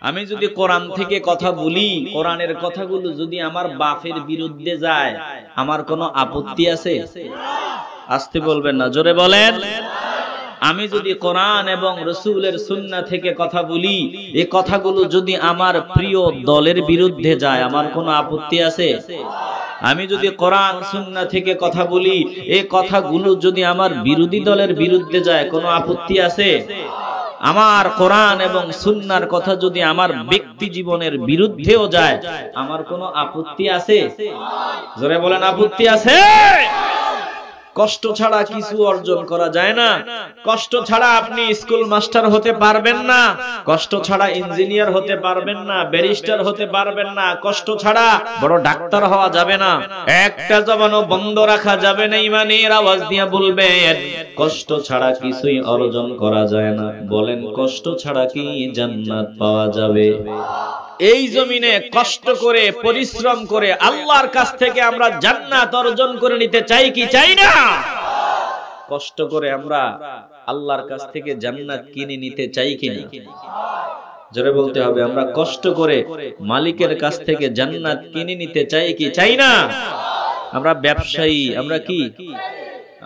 আমি যদি কোরআন থেকে কথা বলি, কোরআনের কথাগুলো যদি আমার বাপের বিরুদ্ধে যায়, আমার কোনো আপত্তি আছে? আসতে বলবেন না, জোরে বলেন। আমি যদি কোরআন এবং রাসূলের সুন্নাহ থেকে কথা বলি, এই কথাগুলো যদি আমার প্রিয় দলের বিরুদ্ধে যায়, আমার কোনো আপত্তি আছে? আমি যদি কোরআন সুন্নাহ থেকে কথা বলি, এই কথাগুলো যদি আমার বিরোধী দলের বিরুদ্ধে যায়, কোনো আপত্তি আছে? আমার কোরআন এবং সুন্নাহর কথা যদি আমার ব্যক্তি জীবনের বিরুদ্ধেও যায়, আমার কোনো আপত্তি আছে? জোরে বলেন, আপত্তি আছে? কষ্ট ছাড়া কিছু অর্জন করা যায় না। কষ্ট ছাড়া আপনি স্কুল মাস্টার হতে পারবেন না, কষ্ট ছাড়া ইঞ্জিনিয়ার হতে পারবেন না, ব্যারিস্টার হতে পারবেন না, কষ্ট ছাড়া বড় ডাক্তার হওয়া যাবে না। একটা জবানও বন্ধ রাখা যাবে না। ইমানের আওয়াজ দিয়ে বলবেন, কষ্ট ছাড়া কিছুই অর্জন করা যায় না। বলেন, কষ্ট ছাড়া কি জান্নাত পাওয়া যাবে? এই জমিনে কষ্ট করে পরিশ্রম করে আল্লাহর কাছ থেকে আমরা জান্নাত অর্জন করে নিতে চাই কি চাই না? কষ্ট করে আমরা আল্লাহর কাছ থেকে জান্নাত কিনে নিতে চাই কি না? জোরে বলতে হবে, আমরা কষ্ট করে মালিকের কাছ থেকে জান্নাত কিনে নিতে চাই কি চাই না? আমরা ব্যবসায়ী, আমরা কি?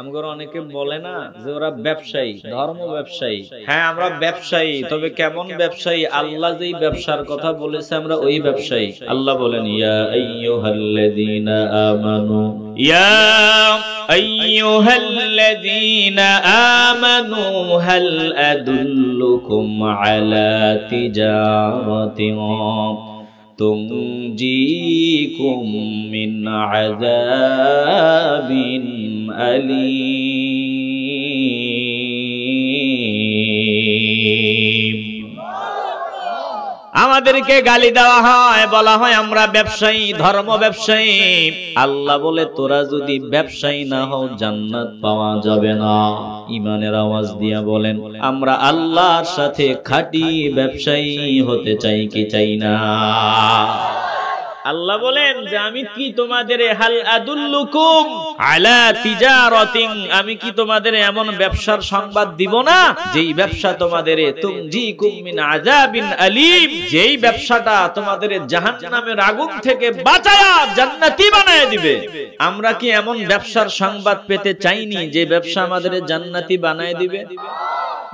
আমগর অনেকে বলে না যে ওরা ব্যবসায়ী, ধর্ম ব্যবসায়ী। হ্যাঁ, আমরা ব্যবসায়ী, তবে কেমন ব্যবসায়ী? আল্লাহ যেই ব্যবসার কথা বলেছে আমরা ওই ব্যবসায়ী। আল্লাহ বলেন, ইয়া আইয়ুহাল্লাযীনা আমানু, ইয়া আইয়ুহাল্লাযীনা আমানু হাল আদুল্লুকুম আলা তিজারাতিন তুনজিকুম মিন আযাবিন আলীম। আমাদেরকে গালি দেওয়া হয়, বলা হয় আমরা ব্যবসায়ী, ধর্ম ব্যবসায়ী। আল্লাহ বলে, তোরা যদি ব্যবসায়ী না হও জান্নাত পাওয়া যাবে না। ইমানের আওয়াজ দিয়া বলেন, আমরা আল্লাহর সাথে খাঁটি ব্যবসায়ী হতে চাই কি চাই না? আল্লাহ বলেন যে আমি কি তোমাদের হাল আদুল্লুকুম আলা তিজারাতিন, আমি কি তোমাদের এমন ব্যবসার সংবাদ দিব না যেই ব্যবসা তোমাদের তুনজিকুম মিন আযাবিন আলীম, যেই ব্যবসাটা তোমাদের জাহান্নামের আগুন থেকে বাঁচায়া জান্নাতি বানায় দিবে। আমরা কি এমন ব্যবসার সংবাদ পেতে চাইনি যে ব্যবসা আমাদের জান্নাতি বানায় দিবে?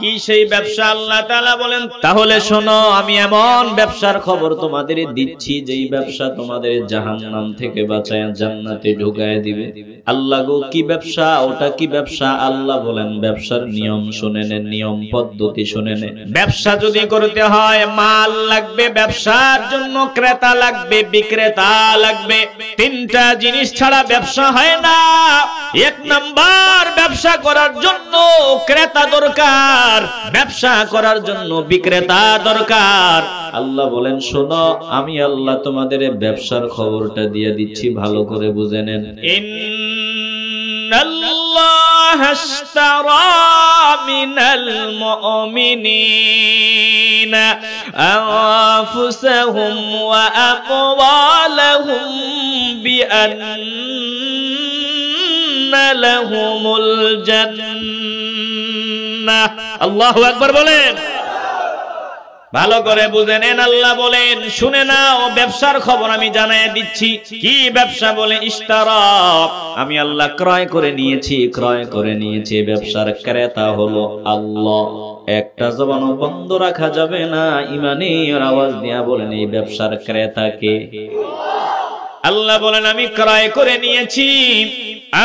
কি সেই ব্যবসা? আল্লাহ তাআলা বলেন, তাহলে শোনো, আমি এমন ব্যবসার খবর তোমাদের দিচ্ছি যেই ব্যবসা তোমাদের জাহান্নাম থেকে বাঁচায় জান্নাতে ঢুকায় দিবে। আল্লাহ গো, কি ব্যবসা? ওটা কি ব্যবসা? আল্লাহ বলেন, ব্যবসার নিয়ম শুনে নেন, নিয়ম পদ্ধতি শুনে নেন। ব্যবসা যদি করতে হয়, মাল লাগবে, ব্যবসার জন্য ক্রেতা লাগবে, বিক্রেতা লাগবে। তিনটা জিনিস ছাড়া ব্যবসা হয় না। এক নাম্বার, ব্যবসা করার জন্য ক্রেতা দরকার, ব্যবসা করার জন্য বিক্রেতা দরকার। আল্লাহ বলেন, শোনো, আমি আল্লাহ তোমাদের ব্যবসার খবরটা দিয়ে দিচ্ছি, ভালো করে বুঝে নেন। ইন্নাল্লাহ আশতারা মিনাল মুমিনিনা আনফুসাহুম ওয়া আমওয়ালাহুম বিআন্না লাহুমুল জান্নাহ। আল্লাহু আকবার বলেন। ভালো করে বুঝে নেন। আল্লাহ বলেন, শুনে নাও, ব্যবসার খবর আমি জানায় দিচ্ছি। কি ব্যবসা? বলে, ইশতারা, আমি আল্লাহ ক্রয় করে নিয়েছি, ক্রয় করে নিয়েছি। ব্যবসার ক্রেতা হলো আল্লাহ। একটা জবানও বন্ধ রাখা যাবে না। ইমানের আওয়াজ দিয়া বলেন, এই ব্যবসার ক্রেতা কে? আল্লাহ বলেন, আমি ক্রয় করে নিয়েছি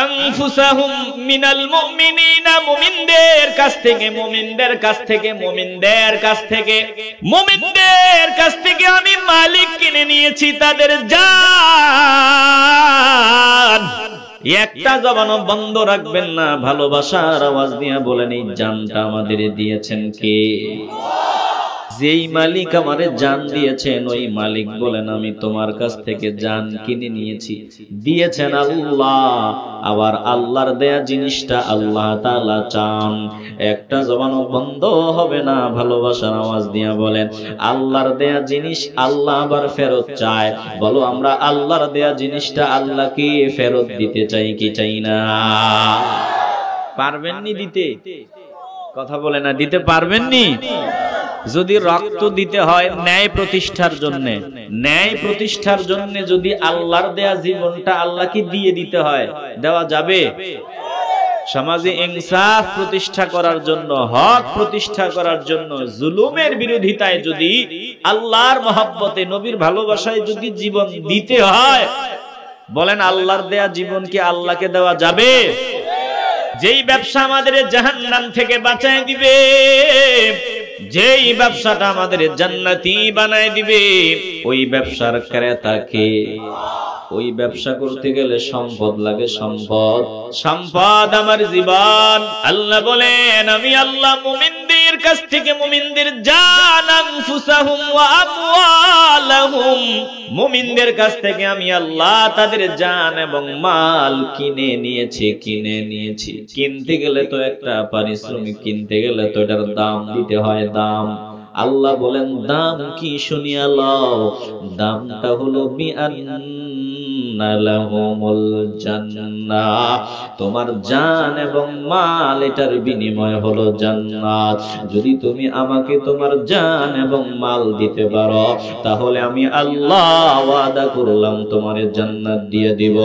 আনফুসাহুম মিনাল মুমিনিনা, মুমিনদের কাছ থেকে, মুমিনদের কাছ থেকে, মুমিনদের কাছ থেকে, মুমিনদের কাছ থেকে আমি মালিক কিনে নিয়েছি তাদের জান। একটা জবানও বন্ধ রাখবেন না। ভালোবাসার আওয়াজ দিয়ে বলেন, এই জানটা আমাদের দিয়েছেন কে? যেই মালিক আমারে জান দিয়েছেন, ওই মালিক বলেন, আমি তোমার কাছ থেকে জান কিনে নিয়েছি। দিয়েছেন আল্লাহ। আবার আল্লাহর দেয়া জিনিসটা আল্লাহ তাআলা চান। একটা জবানও বন্ধ হবে না। ভালোবাসার আওয়াজ দিয়া বলেন, আল্লাহর দেয়া জিনিস আল্লাহ আবার ফেরত চায়। বলো, আমরা আল্লাহর দেয়া জিনিসটা আল্লাহকে ফেরত দিতে চাই কি চাই না? পারবেননি দিতে? কথা বলে না, দিতে পারবেননি? যদি রক্ত দিতে হয় ন্যায় প্রতিষ্ঠার জন্য, ন্যায় প্রতিষ্ঠার জন্য যদি আল্লাহর দেয়া জীবনটা আল্লাহকে দিয়ে দিতে হয়, দেওয়া যাবে? সমাজে ইনসাফ প্রতিষ্ঠা করার জন্য, হক প্রতিষ্ঠা করার জন্য, জুলুমের বিরোধিতায় যদি আল্লাহর মহব্বতে, নবীর ভালোবাসায় যদি জীবন দিতে হয়, বলেন আল্লাহর দেয়া জীবন কি আল্লাহকে দেওয়া যাবে? যেই ব্যবসা আমাদের জাহান্নাম থেকে বাঁচায় দিবে, যেই ব্যবসাটা আমাদের জান্নাতি বানায় দিবে, ওই ব্যবসার ক্রেতাকে, ওই ব্যবসা করতে গেলে সম্পদ লাগে, সম্পদ। সম্পদ আমার জীবন। আল্লাহ বলেন আমি আল্লাহ মুমিনদের কাছ থেকে, মুমিনদের জান, আনফুসাহুম ওয়া আমওয়ালাহুম, মুমিনদের কাছ থেকে আমি আল্লাহ তাদের জান এবং মাল কিনে নিয়েছি। কিনতে গেলে তো একটা পারিশ্রমিক, কিনতে গেলে তো এটার দাম দিতে হয়, দাম। আল্লাহ বলেন দাম কি শুনিয়া লও, দামটা হলো বিআন্না লাহুমুল জান্নাহ, তোমার জান এবং মাল, এটার বিনিময় হলো জান্নাত। যদি তুমি আমাকে তোমার জান এবং মাল দিতে পারো, তাহলে আমি আল্লাহ ওয়াদা করলাম তোমার জান্নাত দিয়ে দিব।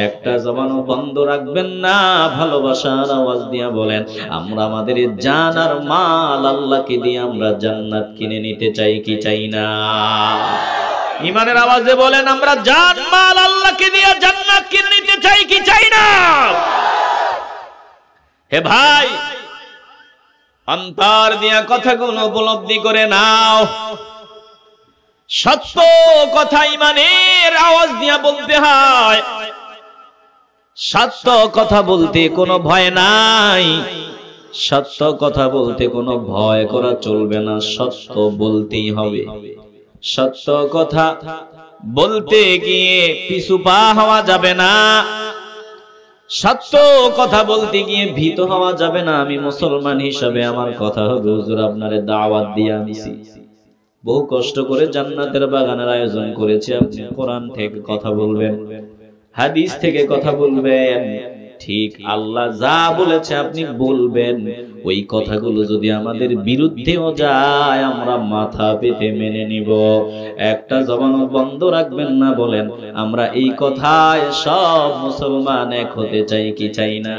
একটা জবানও বন্ধ রাখবেন না, ভালোবাসার আওয়াজ দিয়া বলেন আমরা আমাদের জান আর মাল আল্লাহকে দিয়ে আমরা জান্নাত কিনে নিতে চাই কি চাই না? ঈমানের আওয়াজে বলেন আমরা জান মাল আল্লাহকে দিয়ে জান্নাত কিনে নিতে চাই কি চাই না? হে ভাই, অন্তর দিয়া কথাগুলো উপলব্ধি করে নাও। সত্য কথা ঈমানের আওয়াজ দিয়া বলতে হয়। সত্য কথা বলতে কোনো ভয় নাই, সত্য কথা বলতে কোনো ভয় করা চলবে না, সত্য বলতেই হবে। সত্য কথা বলতে গিয়ে পিছু পা হওয়া যাবে না, সত্য কথা বলতে গিয়ে ভীত হওয়া যাবে না। আমি মুসলমান হিসাবে আমার কথা হবে হুজুর আপনারে দাওয়াত দিয়ে আনছি, বহু কষ্ট করে জান্নাতের বাগানের আয়োজন করেছি, আপনি কোরআন থেকে কথা বলবেন, হাদিস থেকে কথা বলবেন, ঠিক আল্লাহ যা বলেছে আপনি বলবেন। ওই কথাগুলো যদি আমাদের বিরুদ্ধেও যায়, আমরা মাথা পেতে মেনে নিব, একটা জবানও বন্ধ রাখবেন না। বলেন আমরা এই কথায় সব মুসলমান এক হতে চাই কি চাই না?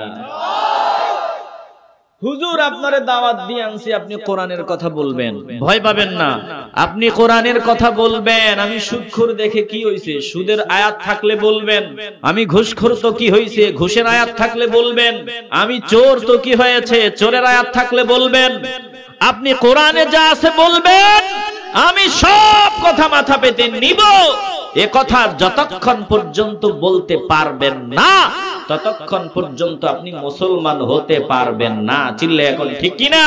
হুজুর আপনারে দাওয়াত দিয়ে আনছি, আপনি কোরআনের কথা বলবেন, ভয় পাবেন না, আপনি কোরআনের কথা বলবেন। আমি সুদখোর দেখে কি হইছে, সুদের আয়াত থাকলে বলবেন। আমি ঘুষখোর তো কি হইছে, ঘুষের আয়াত থাকলে বলবেন। আমি চোর তো কি হয়েছে, চোরের আয়াত থাকলে বলবেন। আপনি কোরআনে যা আছে বলবেন, আমি সব কথা মাথা পেতে নিব। এ কথা যতক্ষণ পর্যন্ত বলতে পারবেন না, ততক্ষণ পর্যন্ত আপনি মুসলমান হতে পারবেন না। চিল্লে এখন ঠিক কিনা?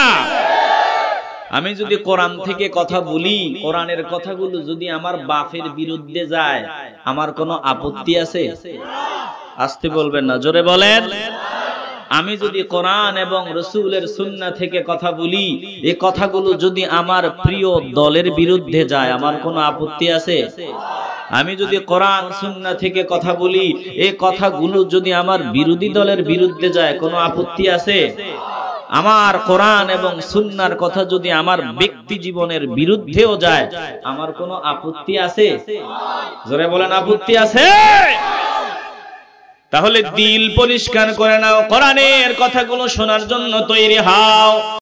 আমি যদি কোরআন থেকে কথা বলি, কোরআনের কথাগুলো যদি আমার বাপের বিরুদ্ধে যায়, আমার কোনো আপত্তি আছে? আসতে বলবেন না, জোরে বলেন। আমি যদি কোরআন এবং রাসূলের সুন্নাহ থেকে কথা বলি, এই কথাগুলো যদি আমার প্রিয় দলের বিরুদ্ধে যায়, আমার কোনো আপত্তি আছে? আমি যদি কোরআন সুন্নাহ থেকে কথা বলি, এই কথাগুলো যদি আমার বিরোধী দলের বিরুদ্ধে যায়, কোনো আপত্তি আছে? আমার কোরআন এবং সুন্নাহর কথা যদি আমার ব্যক্তি জীবনের বিরুদ্ধেও যায়, আমার কোনো আপত্তি আছে? জোরে বলেন আপত্তি আছে? তাহলে দিল পরিষ্কার করে নাও, কোরআনের কথাগুলো শোনার জন্য তৈরি হও।